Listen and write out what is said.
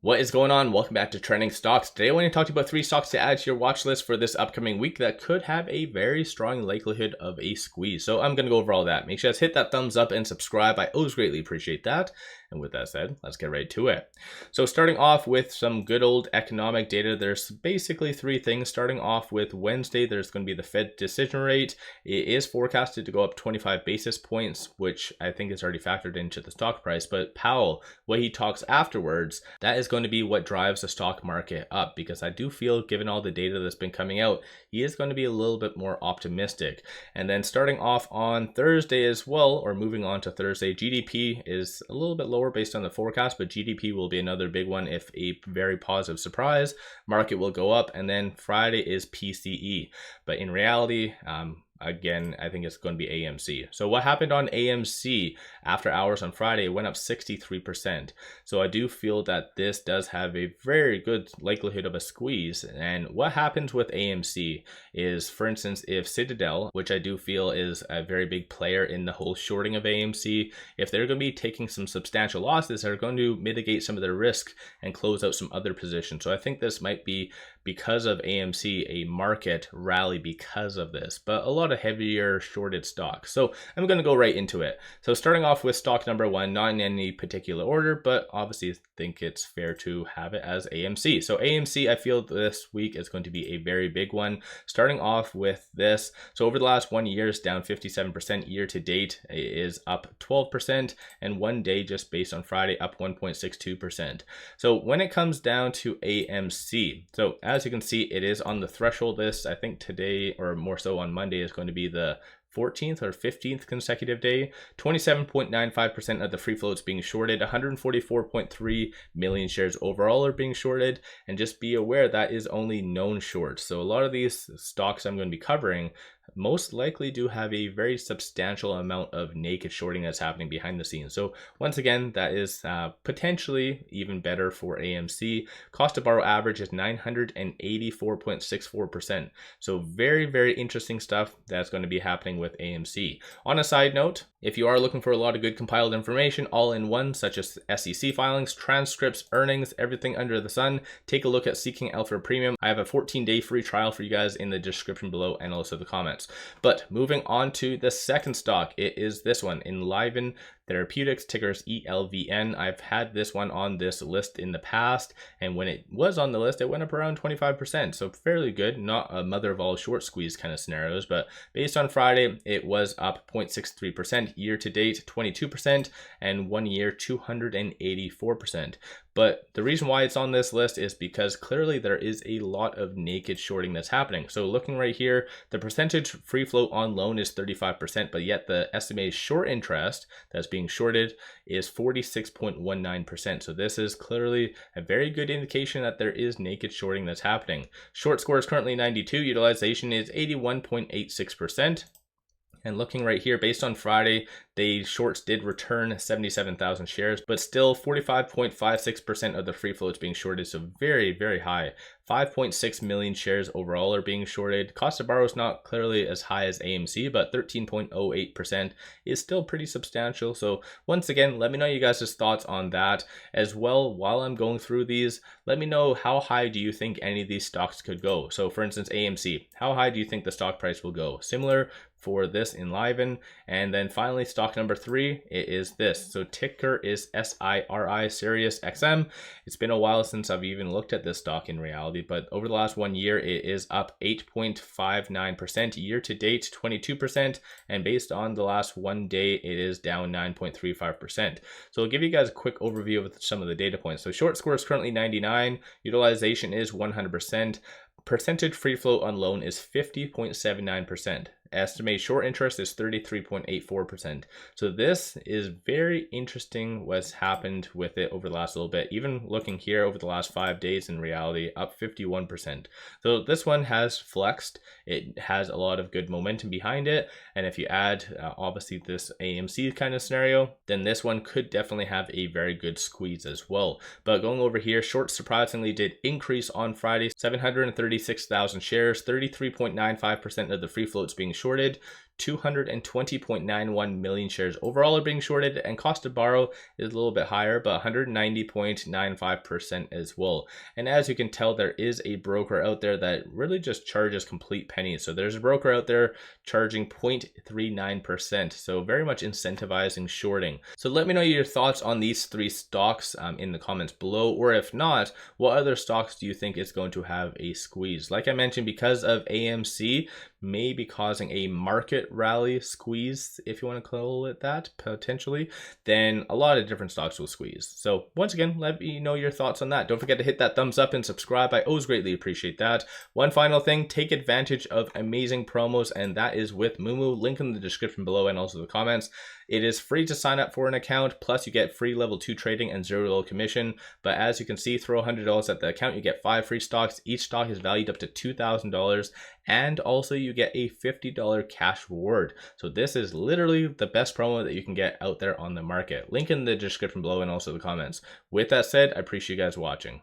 What is going on? Welcome back to Trending Stocks. Today I want to talk to you about 3 stocks to add to your watch list for this upcoming week that could have a very strong likelihood of a squeeze. So I'm going to go over all that. Make sure to hit that thumbs up and subscribe. I always greatly appreciate that. And with that said, let's get right to it. So starting off with some good old economic data, there's basically 3 things. Starting off with Wednesday, there's going to be the Fed decision rate. It is forecasted to go up 25 basis points, which I think is already factored into the stock price. But Powell, what he talks afterwards, that is going to be what drives the stock market up, because I do feel, given all the data that's been coming out, he is going to be a little bit more optimistic. And then starting off on Thursday as well, or moving on to Thursday, GDP is a little bit lower based on the forecast, but GDP will be another big one. If a very positive surprise, market will go up. And then Friday is PCE, but in reality, again, I think it's going to be AMC. So what happened on AMC after hours on Friday? It went up 63%. So I do feel that this does have a very good likelihood of a squeeze. And what happens with AMC is, for instance, if Citadel, which I do feel is a very big player in the whole shorting of AMC, if they're going to be taking some substantial losses, they're going to mitigate some of their risk and close out some other positions. So I think this might be, because of AMC, a market rally because of this, but a lot of heavier shorted stocks. So I'm going to go right into it. So starting off with stock number 1, not in any particular order, but obviously think it's fair to have it as AMC. So AMC, I feel this week is going to be a very big one. Starting off with this, so over the last 1 year, it's down 57%. Year to date, it is up 12%, and one day just based on Friday, up 1.62%. So when it comes down to AMC, so as you can see, it is on the threshold list. I think today, or more so on Monday, is going to be the 14th or 15th consecutive day. 27.95% of the free float is being shorted. 144.3 million shares overall are being shorted. And just be aware that is only known shorts. So a lot of these stocks I'm going to be covering most likely do have a very substantial amount of naked shorting that's happening behind the scenes. So once again, that is potentially even better for AMC. Cost to borrow average is 984.64%. So very, very interesting stuff that's going to be happening with AMC. On a side note, if you are looking for a lot of good compiled information all in one, such as SEC filings, transcripts, earnings, everything under the sun, take a look at Seeking Alpha Premium. I have a 14-day free trial for you guys in the description below and also the comments. But moving on to the second stock, it is this one, ENLIVEN Therapeutics, tickers ELVN. I've had this one on this list in the past, and when it was on the list, it went up around 25%. So fairly good, not a mother of all short squeeze kind of scenarios, but based on Friday, it was up 0.63%, year to date 22%, and 1 year 284%. But the reason why it's on this list is because clearly there is a lot of naked shorting that's happening. So looking right here, the percentage free float on loan is 35%, but yet the estimated short interest that's being shorted is 46.19%. So this is clearly a very good indication that there is naked shorting that's happening. Short score is currently 92, utilization is 81.86%. And looking right here, based on Friday, the shorts did return 77,000 shares, but still 45.56% of the free float is being shorted. So very, very high. 5.6 million shares overall are being shorted. Cost of borrow is not clearly as high as AMC, but 13.08% is still pretty substantial. So once again, let me know you guys' thoughts on that as well. While I'm going through these, let me know, how high do you think any of these stocks could go? So for instance, AMC, how high do you think the stock price will go? Similar for this ENLIVEN. And then finally, stock number 3, it is this. So ticker is SIRI, Sirius XM. It's been a while since I've even looked at this stock in reality, but over the last 1 year, it is up 8.59%, year to date 22%, and based on the last 1 day, it is down 9.35%. So I'll give you guys a quick overview of some of the data points. So short score is currently 99, utilization is 100%, percentage free float on loan is 50.79%. Estimated short interest is 33.84%. So this is very interesting what's happened with it over the last little bit. Even looking here over the last 5 days, in reality, up 51%. So this one has flexed. It has a lot of good momentum behind it. And if you add obviously this AMC kind of scenario, then this one could definitely have a very good squeeze as well. But going over here, short surprisingly did increase on Friday, 736,000 shares, 33.95% of the free float is being shorted. 220.91 million shares overall are being shorted, and cost to borrow is a little bit higher, but 190.95% as well. And as you can tell, there is a broker out there that really just charges complete pennies. So there's a broker out there charging 0.39%, so very much incentivizing shorting. So let me know your thoughts on these three stocks in the comments below, or if not, what other stocks do you think is going to have a squeeze? Like I mentioned, because of AMC may be causing a market rally squeeze, if you want to call it that, potentially, then a lot of different stocks will squeeze. So once again, let me know your thoughts on that. Don't forget to hit that thumbs up and subscribe. I always greatly appreciate that. One final thing, take advantage of amazing promos, and that is with MULN, link in the description below and also the comments. It is free to sign up for an account, plus you get free level 2 trading and $0 commission. But as you can see, throw $100 at the account, you get 5 free stocks. Each stock is valued up to $2,000, and also you get a $50 cash reward. So this is literally the best promo that you can get out there on the market. Link in the description below and also the comments. With that said, I appreciate you guys watching.